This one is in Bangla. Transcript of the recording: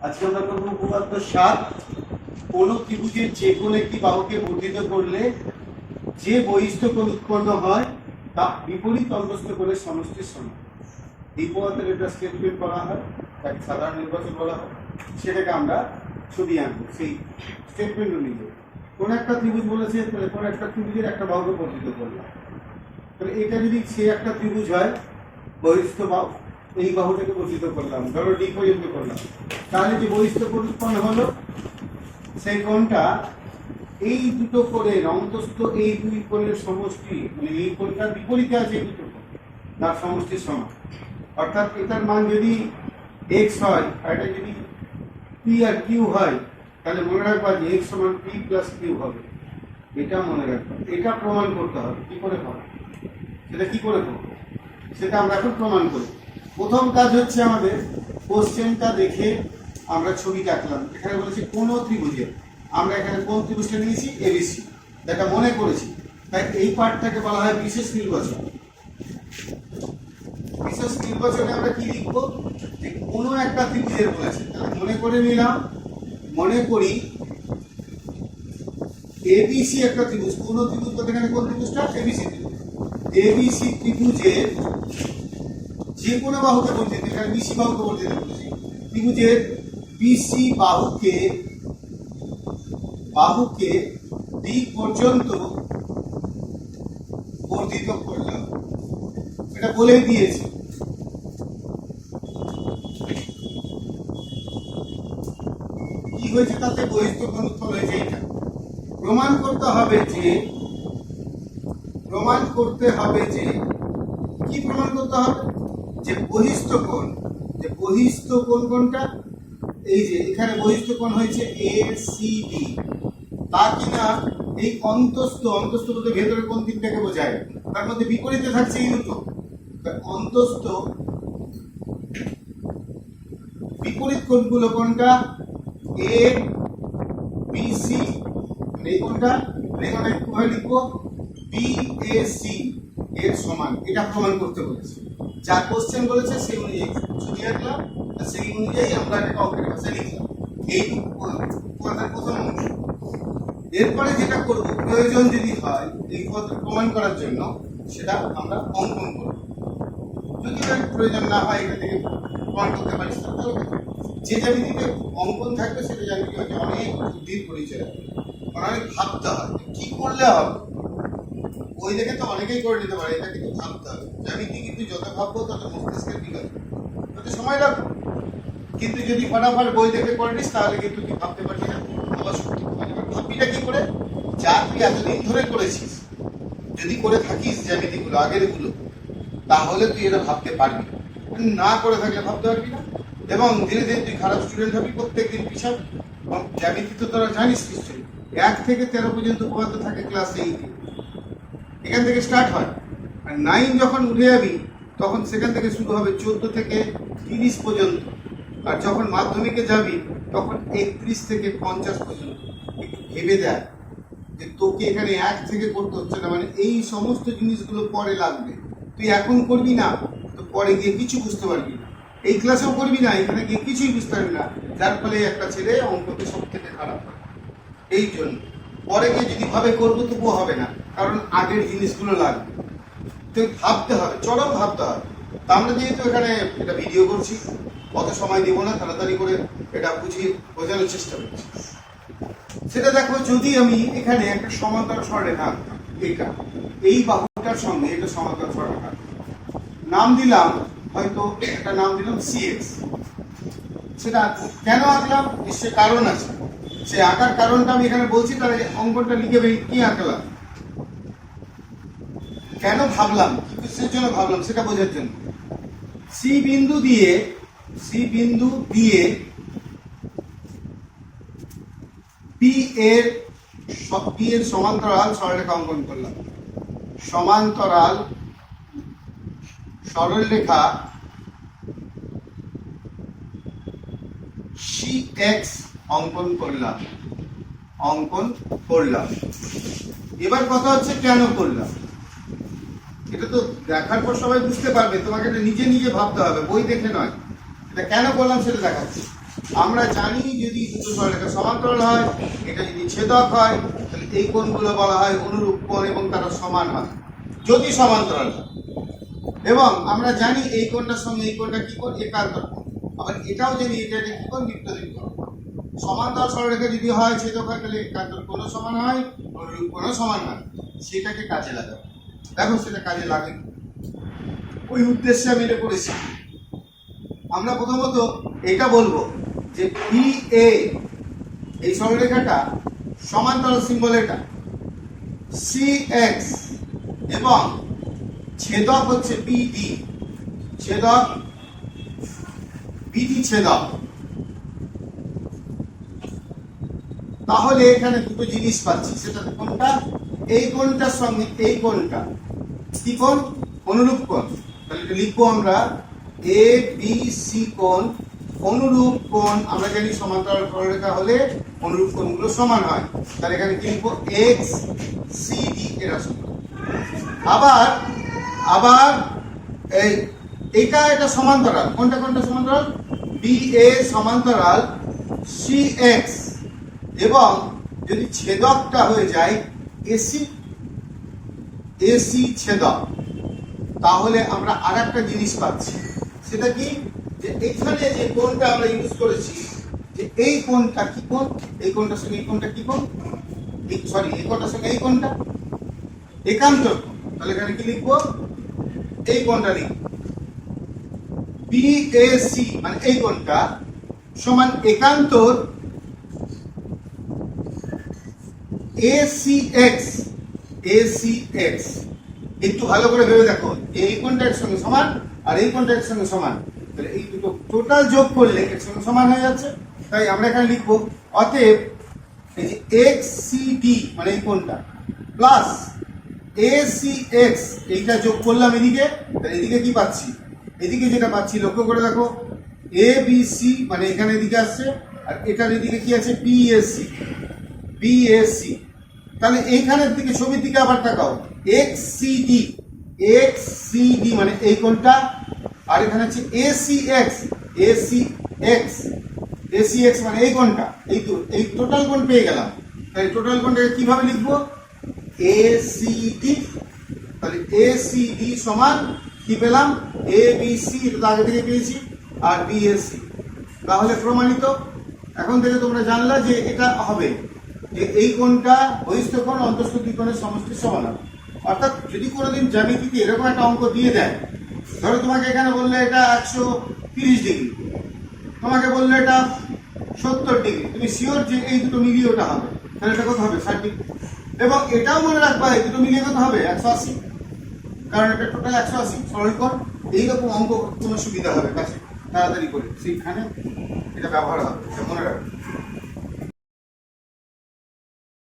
আজকে আমরা করবো উপপাদ্য 7। কোন ত্রিভুজের যে কোনো একটি বাহুকে বর্ধিত করলে যে বহিস্থ কোণ উৎপন্ন হয় তা বিপরীত অন্তস্থ কোণের সমষ্টির সমান। এই উপপাদ্যের একটা স্টেটমেন্ট করা হয়, তাকে সাধারণ নির্বাচন বলা হয়। সেটাকে আমরা ছবি আনবো সেই স্টেটমেন্ট অনুযায়ী। কোন একটা ত্রিভুজ বলেছে, তাহলে কোন একটা ত্রিভুজের একটা বাহুকে বর্ধিত করলাম। তাহলে এটা যদি সে একটা ত্রিভুজ হয়, বহিস্থ বাহু, এই বাহুটাকে বর্ধিত করলাম, ধরো ডি পর্যন্ত করলাম, তাহলে যে বহিস্থ কোণ উৎপন্ন হলো সেই কোণটা এই দুটো কোণের অন্তস্থ এই দুই কোণের সমষ্টি, মানে এই কোণটার বিপরীতে আছে এই দুটো কোণ, তার সমষ্টির সমান। অর্থাৎ এটার মান যদি এক্স হয় আর এটা যদি পি আর কিউ হয়, তাহলে মনে রাখবা যে এক্স সমান পি প্লাস কিউ হবে। এটা মনে রাখবা, এটা প্রমাণ করতে হবে। কি করে হবে সেটা কি করে করবো সেটা আমরা এখন প্রমাণ করি। প্রথম কাজ হচ্ছে আমাদের কোশ্চেনটা দেখে আমরা ছবিটা আঁকলাম। এখানে বলেছি কোন ত্রিভুজের, আমরা এখানে কোন ত্রিভুজটা নিয়েছি এবিসি, যেটা মনে করেছি, তাই এই পার্টটাকে বলা হয় বিশেষ নির্বাচন। বিশেষ নির্বাচনে আমরা কি লিখবো, যে কোনো একটা ত্রিভুজের বলেছে, তাহলে মনে করে নিলাম, মনে করি এবিসি একটা ত্রিভুজ। কোন ত্রিভুজ বলতে এখানে কোন ত্রিভুজটা এবিসি ত্রিভুজ। এবিসি ত্রিভুজের যে কোনো বাহুকে বর্ধিত, এখানে বিসি বাহুকে বর্ধিত করেছি। ত্রিভুজের বিসি বাহুকে ডি পর্যন্ত বর্ধিত করলাম, এটা বলেই দিয়েছি। কি হয়েছে তাতে বহিস্থ কোণ উৎপন্ন হয়েছে। এটা প্রমাণ করতে হবে যে কি প্রমাণ করতে হবে, যে বহিস্থ কোণ, যে বহিস্থ কোণ কোনটা, এই যে এখানে বহিস্থ কোণ হয়েছে এসিডি, তা কিনা এই অন্তস্থ বলতে ভেতরে কোণ তিনটাকে বোঝায়, তার মধ্যে বিপরীতে থাকছে এই দুটো। অন্তস্থ বিপরীত কোণগুলো কোনটা, এ বি সি, এই কোণটা এখানে কিভাবে লিখবো, বিএসি এর সমান। এটা প্রমাণ করতে বলেছে, যা কোশ্চেন বলেছে সেই অনুযায়ী ছবি আঁকলাম, সেই অনুযায়ী আমরা একটা অঙ্কের ভাষায় লিখলাম। এই কথার প্রথম অংশ। এরপরে যেটা করব, প্রয়োজন যদি হয় এই পথটা প্রমাণ করার জন্য, সেটা আমরা অঙ্কন করব। যদি প্রয়োজন না হয় এখান থেকে প্রমাণ করতে পারিস, তাহলে যে জ্যামিতিতে অঙ্কন থাকবে সেটা জ্যামিতি হচ্ছে অনেক বুদ্ধির পরিচয়, অনেক ভাবতে হয় কি করলে হবে। ওই দেখে তো অনেকেই করে নিতে পারে, এটা কিন্তু ভাবতে হবে। জ্যামিতি কিন্তু যত ভাববো তত মস্তিষ্কের বিকাশ, তত সময় লাগবে। কিন্তু যদি ফটাফট বই দেখে করে নিস, তাহলে কিন্তু তুই ভাবতে পারবি না, আবার শক্তি পাবি। ভাববিটা কি করে, যা তুই এতদিন ধরে করেছিস, যদি করে থাকিস জ্যামিতিগুলো আগেরগুলো, তাহলে তুই এটা ভাবতে পারবি। না করে থাকলে ভাবতে পারবি না, এবং ধীরে ধীরে তুই খারাপ স্টুডেন্ট হবি, প্রত্যেকদিন পিছাবি। জ্যামিতি তো তোরা জানিস নিশ্চয়ই, 1 থেকে 13 পর্যন্ত উপপাদ্য থাকে ক্লাস 8-এ, এখান থেকে স্টার্ট হয়। আর 9 যখন উঠে যাবি, তখন সেখান থেকে শুরু হবে 14 থেকে 30 পর্যন্ত। আর যখন মাধ্যমিকে যাবি, তখন 31 থেকে 50 পর্যন্ত। একটু ভেবে দেখ যে তোকে এখানে 1 থেকে করতে হচ্ছে না, মানে এই সমস্ত জিনিসগুলো পরে লাগবে। তুই এখন করবি না তো পরে গিয়ে কিছু বুঝতে পারবি না, এই ক্লাসেও করবি না, এখানে গিয়ে কিছুই বুঝতে পারবি না, যার ফলে একটা ছেলে অঙ্কতে সব থেকে খারাপ হয়। এই জন্য পরে গিয়ে যদি ভাবে করবো তবুও হবে না, কারণ আগের জিনিসগুলো লাগবে। তো ভাবতে হবে, চরম ভাবতে হবে। তা আমরা যেহেতু এখানে এটা ভিডিও করছি, অত সময় দেবো না, তাড়াতাড়ি করে এটা বুঝিয়ে বোঝানোর চেষ্টা করছি। সেটা দেখো, যদি আমি এখানে একটা সমান্তরাল সরলরেখা আঁকতাম, এইটা এই বাহুটার সঙ্গে এটা সমান্তরাল সরলরেখা, নাম দিলাম হয়তো একটা নাম দিলাম সিএক্স। সেটা কেন আঁকলাম, নিশ্চয় কারণ আছে। সে আঁকার কারণটা আমি এখানে বলছি, তাহলে অঙ্কনটা লিখে কি আঁকলাম, কেন ভাবলাম, কিসের জন্য ভাবলাম সেটা বোঝার জন্য। সি বিন্দু দিয়ে পি এর সমান্তরাল সরলরেখা অঙ্কন করলাম। সমান্তরাল সরলরেখা সিএক্স অঙ্কন করলাম। এবার কথা হচ্ছে কেন করলাম, এটা তো দেখার পর সবাই বুঝতে পারবে, তোমাকে এটা নিজে নিজে ভাবতে হবে, বই দেখে নয়। এটা কেন করলাম সেটা দেখাচ্ছি। আমরা জানি যদি দুটো সরলরেখা সমান্তরাল হয়, এটা যদি ছেদক হয়, তাহলে এই কোণগুলো বলা হয় অনুরূপ কোণ এবং তারা সমান হয় যদি সমান্তরাল হয়। এবং আমরা জানি এই কোণটার সঙ্গে এই কোণটা কি কোণ? একান্তর কোণ। আবার এটাও জানি এটা কি কোণ? বিপরীত কোণ। সমান্তরাল সরলরেখা যদি হয় ছেদক হয়, তাহলে একান্তর কোণও সমান হয়, অনুরূপ কোণও সমান হয়। সেটাকে কাজে লাগাবো। দেখো সেটা কাজে লাগে, ওই উদ্দেশ্যে আমি এটা করেছি। আমরা প্রথমত এটা বলবো যে বি এ এই সরলরেখাটা সমান্তরাল সিম্বল এটা সি এক্স এবং ছেদক হচ্ছে বিডি, ছেদক বিডি ছেদক। তাহলে এখানে দুটো জিনিস পাচ্ছি, সেটা কোনটা? এই কোণটার সঙ্গে এই কোণটা কি কোণ? অনুরূপ কোণ। তাহলে এটা লিখবো আমরা এ বি সি কোণ অনুরূপ কোণ। আমরা জানি সমান্তরাল সরলরেখা হলে অনুরূপ কোণগুলো সমান হয়। তাহলে এখানে কি লিখবো? এক্স সি ডি এরা সমান। আবার আবার এইটা এটা সমান্তরাল। কোনটা কোনটা সমান্তরাল? বি এ সমান্তরাল সি এক্স এবং যদি ছেদকটা হয়ে যায় এসি এসি ছেদক, তাহলে আমরা আর একটা জিনিস পাচ্ছি। সেটা কি? যে এখানে যে কোণটা আমরা ইউজ করেছি, যে এই কোণটা কি কোণ? এই কোণটার সঙ্গে এই কোণটা কি কোণ? সরি, এই কোণটার সঙ্গে এই কোণটা একান্তর কোণ। তাহলে এখানে কি লিখবো? এই কোণটা লিখবো বিএসি, মানে এই কোণটা সমান একান্তর ACX। ACX একটু ভালো করে ভেবে দেখো, এই কোণটা এর সঙ্গে সমান আর এই কোণটা এর সঙ্গে সমান, তাহলে এই দুটো টোটাল যোগ করলে এর সঙ্গে সমান হয়ে যাচ্ছে। তাই আমরা এখানে লিখবো অতএব এই যে XCD মানে এই কোণটা প্লাস ACX এইটা যোগ করলাম এদিকে, তাহলে এদিকে কি পাচ্ছি? এদিকে যেটা পাচ্ছি লক্ষ্য করে দেখো, ABC মানে এখানে এদিকে আসছে আর এটার এদিকে কি আছে? BAC। বিএসি। তাহলে এইখানের দিকে ছবির দিকে আবার তাকাও, এক্সসিডি। এক্সসিডি মানে এই কোণটা, আর এখানে হচ্ছে এসিএক্স। এসিএক্স এসিএক্স মানে এই কোণটা। এই টোটাল কোণ পেয়ে গেলাম। তাহলে টোটাল কোণটাকে কিভাবে লিখবো? এসিডি। তাহলে এসিডি সমান কি পেলাম? এবিসি, এটা তো আগে থেকে পেয়েছি, আর বিএসি। তাহলে প্রমাণিত। এখন থেকে তোমরা জানলা যে এটা হবে যে এই কোণটা বহিস্থ কোণ অন্তঃস্থ দুই কোণের সমষ্টির সমান হবে। অর্থাৎ যদি কোনোদিন জ্যামিতিতে এরকম একটা অঙ্ক দিয়ে দেয়, ধরো তোমাকে এখানে বললে এটা 130 ডিগ্রি, তোমাকে বললে এটা 70 ডিগ্রি, তুমি শিওর যে এই দুটো মিলিয়ে ওটা হবে, তাহলে এটা কত হবে? 60 ডিগ্রি। এবং এটাও মনে রাখবা এই দুটো মিলিয়ে কত হবে? 180, কারণ এটা টোটাল 180 সরলকোণ। এইরকম অঙ্ক কোনো সুবিধা হবে কাছে তাড়াতাড়ি করে, সেইখানে এটা ব্যবহার হবে, এটা মনে রাখবে।